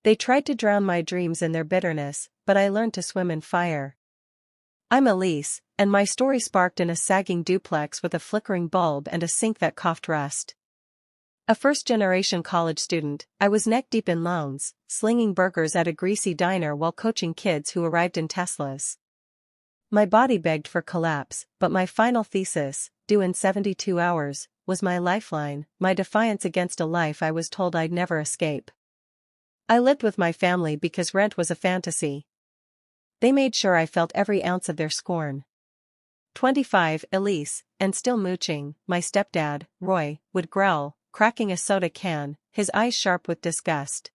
They tried to drown my dreams in their bitterness, but I learned to swim in fire. I'm Elise, and my story sparked in a sagging duplex with a flickering bulb and a sink that coughed rust. A first-generation college student, I was neck-deep in loans, slinging burgers at a greasy diner while coaching kids who arrived in Teslas. My body begged for collapse, but my final thesis, due in 72 hours, was my lifeline, my defiance against a life I was told I'd never escape. I lived with my family because rent was a fantasy. They made sure I felt every ounce of their scorn. 25, Elise, and still mooching, my stepdad, Roy, would growl, cracking a soda can, his eyes sharp with disgust.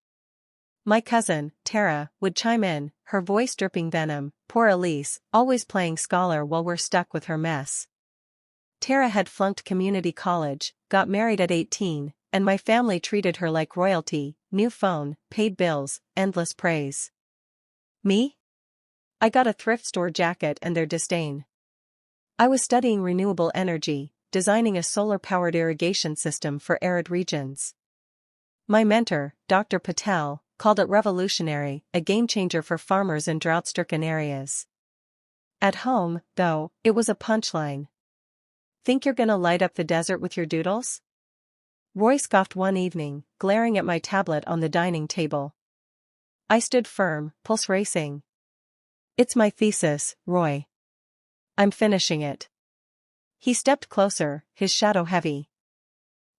My cousin, Tara, would chime in, her voice dripping venom, poor Elise, always playing scholar while we're stuck with her mess. Tara had flunked community college, got married at 18, and my family treated her like royalty, new phone, paid bills, endless praise. Me? I got a thrift store jacket and their disdain. I was studying renewable energy, designing a solar-powered irrigation system for arid regions. My mentor, Dr. Patel, called it revolutionary, a game-changer for farmers in drought-stricken areas. At home, though, it was a punchline. Think you're gonna light up the desert with your doodles? Roy scoffed one evening, glaring at my tablet on the dining table. I stood firm, pulse racing. It's my thesis, Roy. I'm finishing it. He stepped closer, his shadow heavy.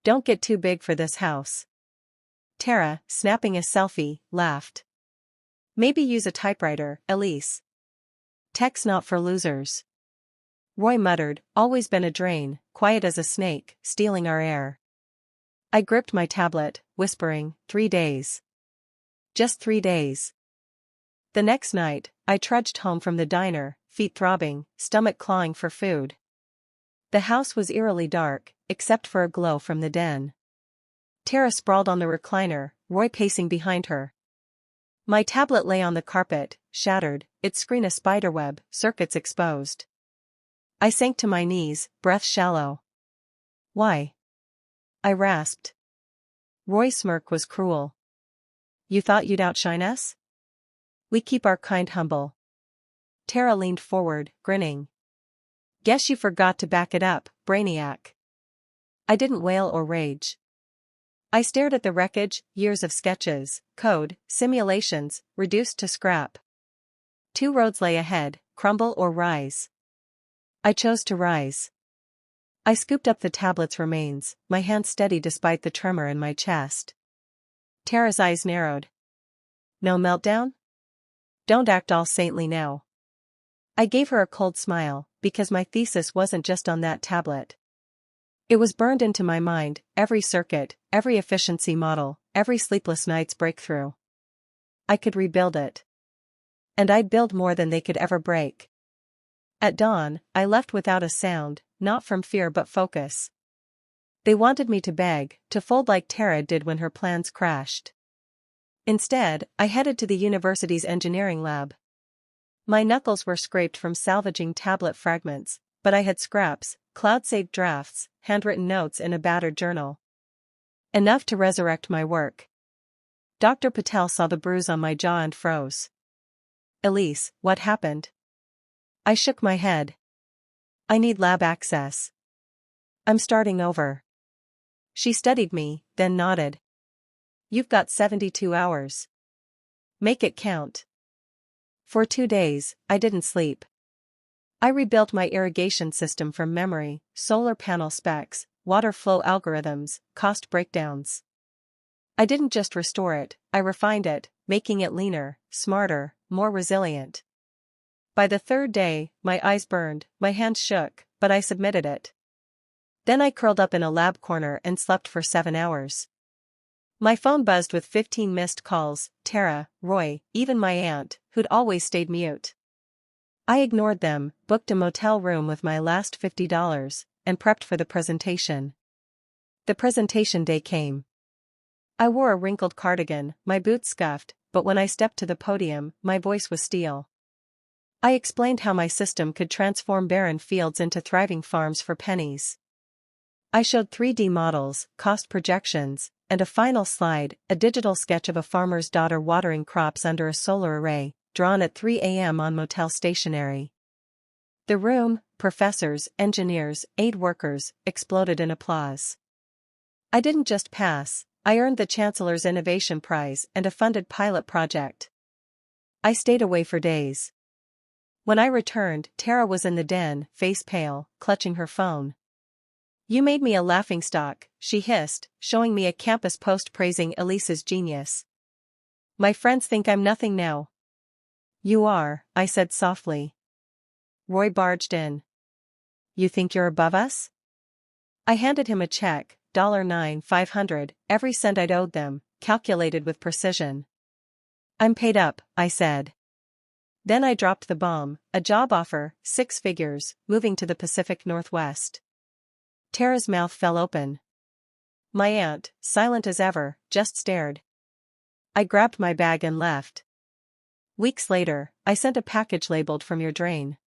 Don't get too big for this house. Tara, snapping a selfie, laughed. Maybe use a typewriter, Elise. Tech's not for losers. Roy muttered, always been a drain, quiet as a snake, stealing our air. I gripped my tablet, whispering, 3 days. Just 3 days. The next night, I trudged home from the diner, feet throbbing, stomach clawing for food. The house was eerily dark, except for a glow from the den. Tara sprawled on the recliner, Roy pacing behind her. My tablet lay on the carpet, shattered, its screen a spiderweb, circuits exposed. I sank to my knees, breath shallow. Why? I rasped. Roy's smirk was cruel. You thought you'd outshine us? We keep our kind humble. Tara leaned forward, grinning. Guess you forgot to back it up, brainiac. I didn't wail or rage. I stared at the wreckage, years of sketches, code, simulations, reduced to scrap. 2 roads lay ahead, crumble or rise. I chose to rise. I scooped up the tablet's remains, my hand steady despite the tremor in my chest. Tara's eyes narrowed. No meltdown? Don't act all saintly now. I gave her a cold smile, because my thesis wasn't just on that tablet. It was burned into my mind, every circuit, every efficiency model, every sleepless night's breakthrough. I could rebuild it. And I'd build more than they could ever break. At dawn, I left without a sound, not from fear but focus. They wanted me to beg, to fold like Tara did when her plans crashed. Instead, I headed to the university's engineering lab. My knuckles were scraped from salvaging tablet fragments, but I had scraps, cloud-saved drafts, handwritten notes in a battered journal. Enough to resurrect my work. Dr. Patel saw the bruise on my jaw and froze. Elise, what happened? I shook my head. I need lab access. I'm starting over. She studied me, then nodded. You've got 72 hours. Make it count. For 2 days, I didn't sleep. I rebuilt my irrigation system from memory, solar panel specs, water flow algorithms, cost breakdowns. I didn't just restore it, I refined it, making it leaner, smarter, more resilient. By the 3rd day, my eyes burned, my hands shook, but I submitted it. Then I curled up in a lab corner and slept for 7 hours. My phone buzzed with 15 missed calls, Tara, Roy, even my aunt, who'd always stayed mute. I ignored them, booked a motel room with my last $50, and prepped for the presentation. The presentation day came. I wore a wrinkled cardigan, my boots scuffed, but when I stepped to the podium, my voice was steel. I explained how my system could transform barren fields into thriving farms for pennies. I showed 3D models, cost projections, and a final slide, a digital sketch of a farmer's daughter watering crops under a solar array, drawn at 3 a.m. on motel stationery. The room, professors, engineers, aid workers, exploded in applause. I didn't just pass, I earned the Chancellor's Innovation Prize and a funded pilot project. I stayed away for days. When I returned, Tara was in the den, face pale, clutching her phone. "You made me a laughingstock," she hissed, showing me a campus post praising Elise's genius. "My friends think I'm nothing now." "You are," I said softly. Roy barged in. "You think you're above us?" I handed him a check, $9,500, every cent I'd owed them, calculated with precision. "I'm paid up," I said. Then I dropped the bomb, a job offer, 6 figures, moving to the Pacific Northwest. Tara's mouth fell open. My aunt, silent as ever, just stared. I grabbed my bag and left. Weeks later, I sent a package labeled "From your drain."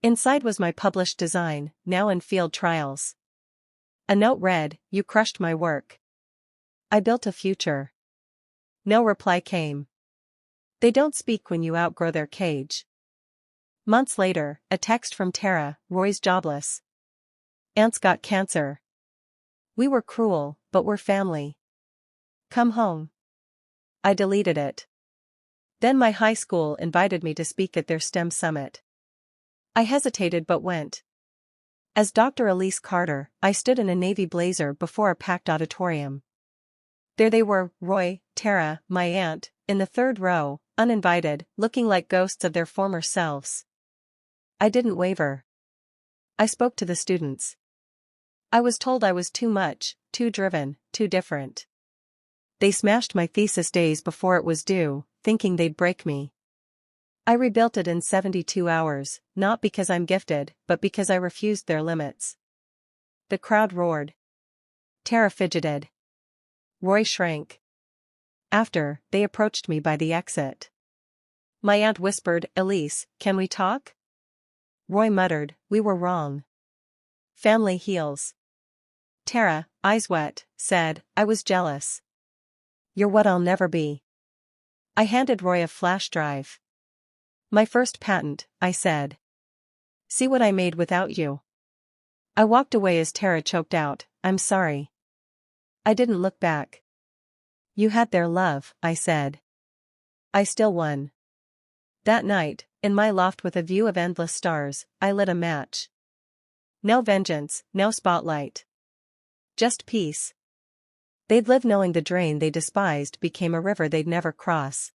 Inside was my published design, now in field trials. A note read, "You crushed my work. I built a future." No reply came. They don't speak when you outgrow their cage. Months later, a text from Tara, "Roy's jobless. Aunt's got cancer. We were cruel, but we're family. Come home." I deleted it. Then my high school invited me to speak at their STEM summit. I hesitated but went. As Dr. Elise Carter, I stood in a navy blazer before a packed auditorium. There they were, Roy, Tara, my aunt, in the third row, uninvited, looking like ghosts of their former selves. I didn't waver. I spoke to the students. I was told I was too much, too driven, too different. They smashed my thesis days before it was due, thinking they'd break me. I rebuilt it in 72 hours, not because I'm gifted, but because I refused their limits. The crowd roared. Tara fidgeted. Roy shrank. After, they approached me by the exit. My aunt whispered, "Elise, can we talk?" Roy muttered, "We were wrong. Family heals." Tara, eyes wet, said, "I was jealous. You're what I'll never be." I handed Roy a flash drive. "My first patent," I said. "See what I made without you." I walked away as Tara choked out, "I'm sorry." I didn't look back. "You had their love," I said. I still won. That night, in my loft with a view of endless stars, I lit a match. No vengeance, no spotlight. Just peace. They'd live knowing the drain they despised became a river they'd never cross.